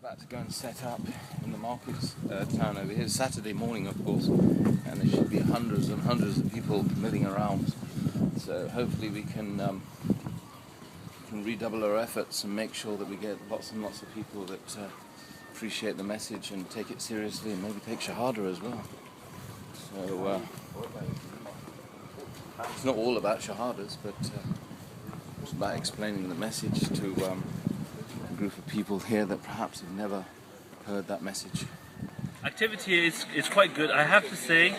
About to go and set up in the markets town over here. Saturday morning, of course, and there should be hundreds and hundreds of people milling around. So hopefully we can redouble our efforts and make sure that we get lots and lots of people that appreciate the message and take it seriously, and maybe take Shahada as well. So it's not all about Shahadas, but it's about explaining the message to a group of people here that perhaps have never heard that message. Activity is quite good, I have to say.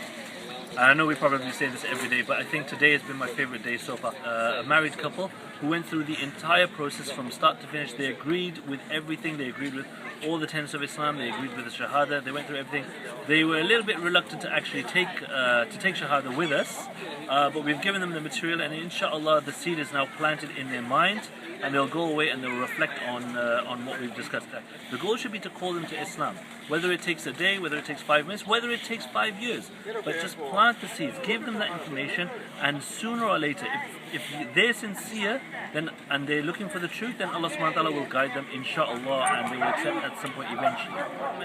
I know we probably say this every day, but I think today has been my favorite day so far. A married couple who went through the entire process from start to finish. They agreed with everything. They agreed with all the tenets of Islam. They agreed with the Shahada. They went through everything. They were a little bit reluctant to actually take Shahada with us, but we've given them the material, and inshallah the seed is now planted in their mind, and they'll go away and they'll reflect on what we've discussed there. The goal should be to call them to Islam, whether it takes a day, whether it takes 5 minutes, whether it takes 5 years, but just plant the seeds, give them that information, and sooner or later, if they're sincere then and they're looking for the truth, then Allah subhanahu wa ta'ala will guide them, inshallah, and they will accept at some point eventually.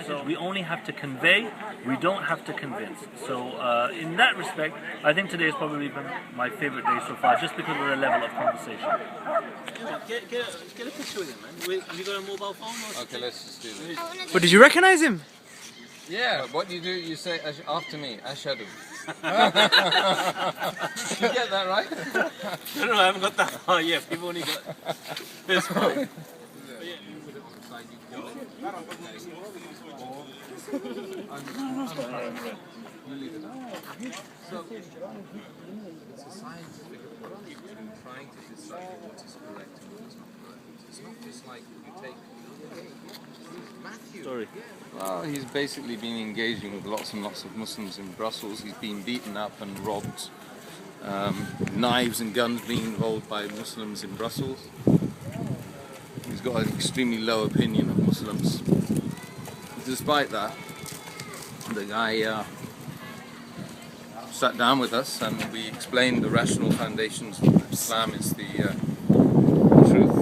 So we only have to convey, we don't have to convince. So in that respect, I think today has probably been my favorite day so far, just because of the level of conversation. Get a picture with him, man. Have you got a mobile phone? Okay, let's just do this. But did you recognize him? Yeah, what do? You say after me, Ashadu. You get that right? No, I haven't got that far yet. We've only got this one. So, it's a scientific approach to trying to decide what is correct and what is not correct. It's not just like you take Matthew. Sorry. Well, he's basically been engaging with lots and lots of Muslims in Brussels. He's been beaten up and robbed. Knives and guns being involved by Muslims in Brussels. He's got an extremely low opinion of Muslims. Despite that, the guy sat down with us and we explained the rational foundations that Islam is the truth.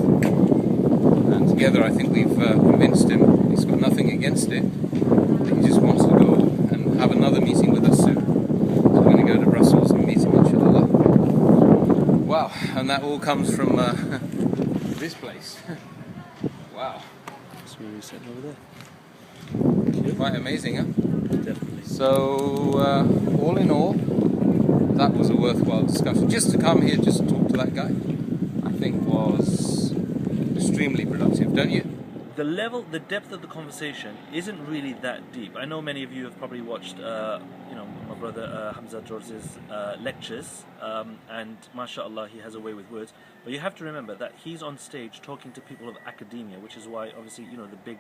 And together I think we've convinced him. He's got nothing against it. He just wants to go and have another meeting with us soon. We're going to go to Brussels and meet him, inshallah. Wow, and that all comes from this place. Wow. So we're sitting over there. Quite amazing, huh? Definitely. So, all in all, that was a worthwhile discussion. Just to come here, just to talk to that guy, I think was extremely productive, don't you? The depth of the conversation isn't really that deep. I know many of you have probably watched, my brother Hamza George's lectures, and mashallah, he has a way with words. But you have to remember that he's on stage talking to people of academia, which is why, obviously, the big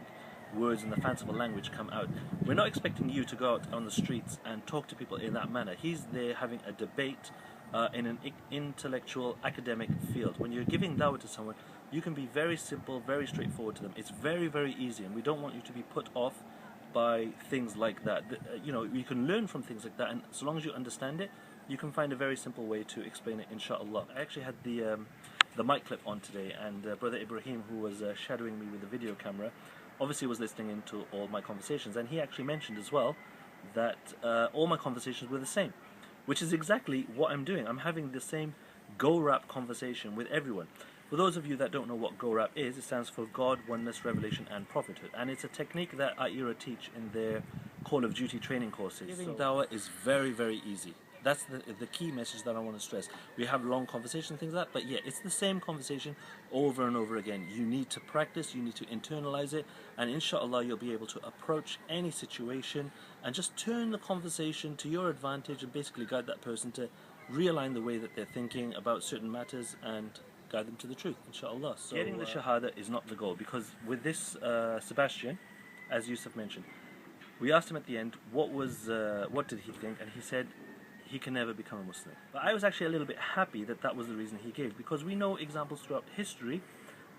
words and the fanciful language come out. We're not expecting you to go out on the streets and talk to people in that manner. He's there having a debate in an intellectual, academic field. When you're giving dawah to someone, you can be very simple, very straightforward to them. It's very, very easy, and we don't want you to be put off by things like that. You can learn from things like that, and so long as you understand it, you can find a very simple way to explain it, inshallah. I actually had the mic clip on today, and Brother Ibrahim, who was shadowing me with the video camera, obviously was listening into all my conversations, and he actually mentioned as well that all my conversations were the same, which is exactly what I'm doing. I'm having the same go-rap conversation with everyone. For those of you that don't know what go-rap is, it stands for God, Oneness, Revelation and Prophethood, and it's a technique that iERA teach in their Call of Duty training courses. Giving dawah is very, very easy. That's the key message that I want to stress. We have long conversations, things like that, but yeah, it's the same conversation over and over again. You need to practice, you need to internalize it, and inshallah you'll be able to approach any situation and just turn the conversation to your advantage and basically guide that person to realign the way that they're thinking about certain matters and guide them to the truth, inshallah. So getting the Shahada is not the goal, because with this Sebastian, as Yusuf mentioned, we asked him at the end what did he think, and he said he can never become a Muslim. But I was actually a little bit happy that that was the reason he gave, because we know examples throughout history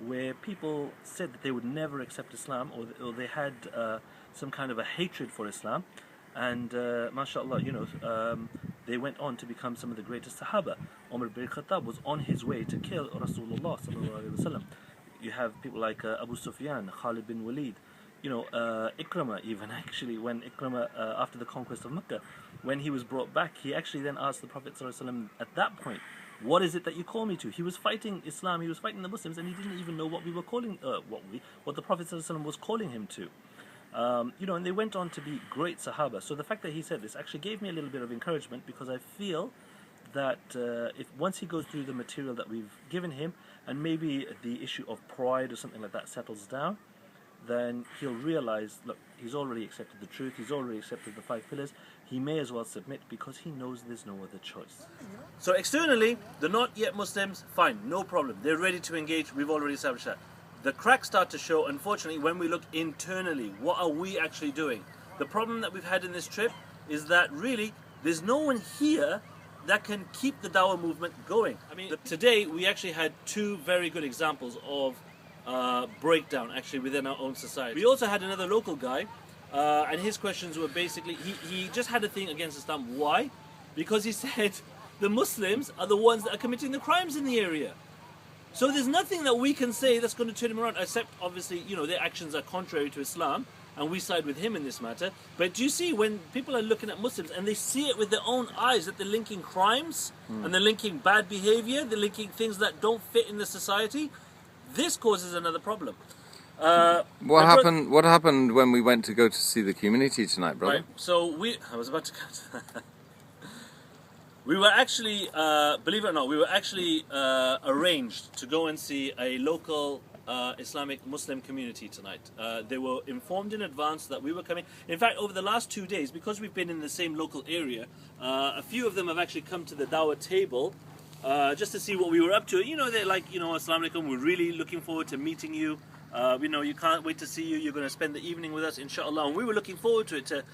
where people said that they would never accept Islam, or they had some kind of a hatred for Islam, and mashallah, they went on to become some of the greatest Sahaba. Umar bin Khattab was on his way to kill Rasulullah sallallahu alaihi wasallam. You have people like Abu Sufyan, Khalid bin Walid. Ikramah even actually, when Ikramah, after the conquest of Mecca, when he was brought back, he actually then asked the Prophet ﷺ at that point, what is it that you call me to? He was fighting Islam, he was fighting the Muslims, and he didn't even know what we were calling, what the Prophet ﷺ was calling him to. And they went on to be great Sahaba. So the fact that he said this actually gave me a little bit of encouragement, because I feel that if once he goes through the material that we've given him, and maybe the issue of pride or something like that settles down, then he'll realize, look, he's already accepted the truth, he's already accepted the 5 pillars, he may as well submit, because he knows there's no other choice. So externally, the not yet Muslims, fine, no problem, they're ready to engage, we've already established that. The cracks start to show, unfortunately, when we look internally. What are we actually doing? The problem that we've had in this trip is that really, there's no one here that can keep the Dawah movement going. I mean, today we actually had 2 very good examples of breakdown actually within our own society. We also had another local guy, and his questions were basically, he just had a thing against Islam. Why? Because he said the Muslims are the ones that are committing the crimes in the area. So there's nothing that we can say that's going to turn him around, except obviously, their actions are contrary to Islam, and we side with him in this matter. But do you see, when people are looking at Muslims and they see it with their own eyes, that they're linking crimes, and they're linking bad behavior, they're linking things that don't fit in the society, this causes another problem. What happened when we went to go to see the community tonight, brother? Right. So I was about to cut. We were actually, believe it or not, arranged to go and see a local Islamic Muslim community tonight. They were informed in advance that we were coming. In fact, over the last 2 days, because we've been in the same local area, a few of them have actually come to the Dawah table just to see what we were up to. They're like, Assalamu alaikum, we're really looking forward to meeting you. You can't wait to see you. You're going to spend the evening with us, inshallah. And we were looking forward to it, to,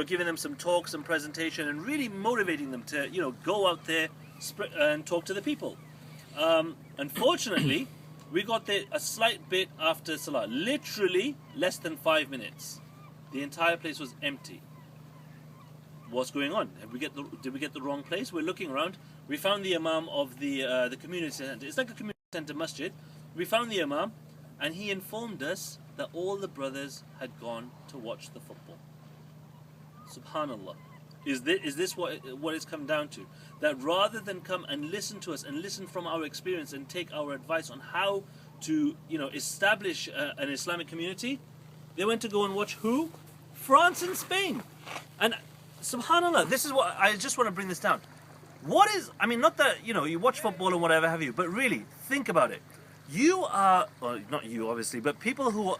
giving them some talk, some presentation, and really motivating them to, go out there and talk to the people. Unfortunately, we got there a slight bit after Salah, literally less than 5 minutes. The entire place was empty. What's going on? Did we get the wrong place? We're looking around. We found the Imam of the community center. It's like a community center masjid. We found the Imam, and he informed us that all the brothers had gone to watch the football. Subhanallah. Is this what it's come down to? That rather than come and listen to us and listen from our experience and take our advice on how to, establish an Islamic community, they went to go and watch who? France and Spain. And subhanallah, this is what I just want to bring this down. What is, not that, you watch football and whatever have you, but really, think about it. You are, well, not you obviously, but people who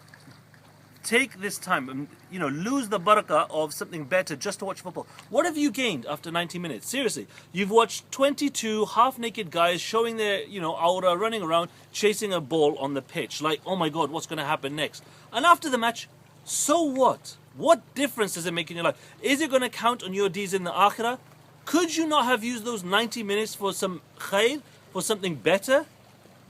take this time and, lose the barakah of something better just to watch football. What have you gained after 90 minutes? Seriously, you've watched 22 half-naked guys showing their, aura, running around, chasing a ball on the pitch. Like, oh my God, what's going to happen next? And after the match, so what? What difference does it make in your life? Is it going to count on your deeds in the akhirah? Could you not have used those 90 minutes for some khair, for something better?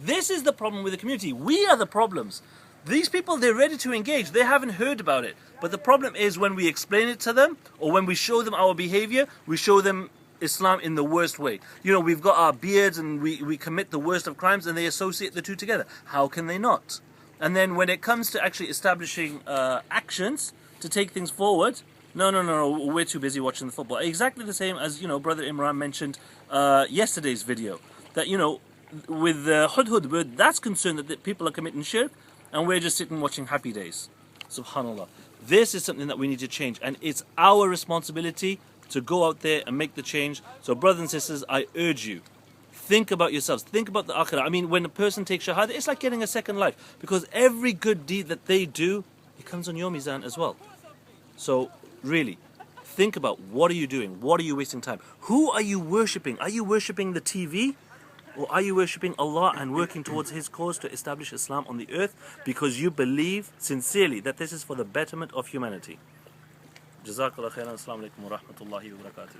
This is the problem with the community. We are the problems. These people, they're ready to engage. They haven't heard about it. But the problem is when we explain it to them, or when we show them our behavior, we show them Islam in the worst way. We've got our beards and we commit the worst of crimes, and they associate the two together. How can they not? And then when it comes to actually establishing actions to take things forward, no, we're too busy watching the football. Exactly the same as, Brother Imran mentioned yesterday's video. That, with the Hudhud bird, that's concerned that people are committing shirk, and we're just sitting watching Happy Days. Subhanallah. This is something that we need to change, and it's our responsibility to go out there and make the change. So brothers and sisters, I urge you, think about yourselves, think about the akhirah. When a person takes shahada, it's like getting a second life, because every good deed that they do, it comes on your mizan as well. So really, think about, what are you doing? What are you wasting time? Who are you worshipping? Are you worshipping the TV? Or are you worshipping Allah and working towards His cause to establish Islam on the earth because you believe sincerely that this is for the betterment of humanity? Jazakallah khairan. Assalamu alaikum wa rahmatullahi wa barakatuh.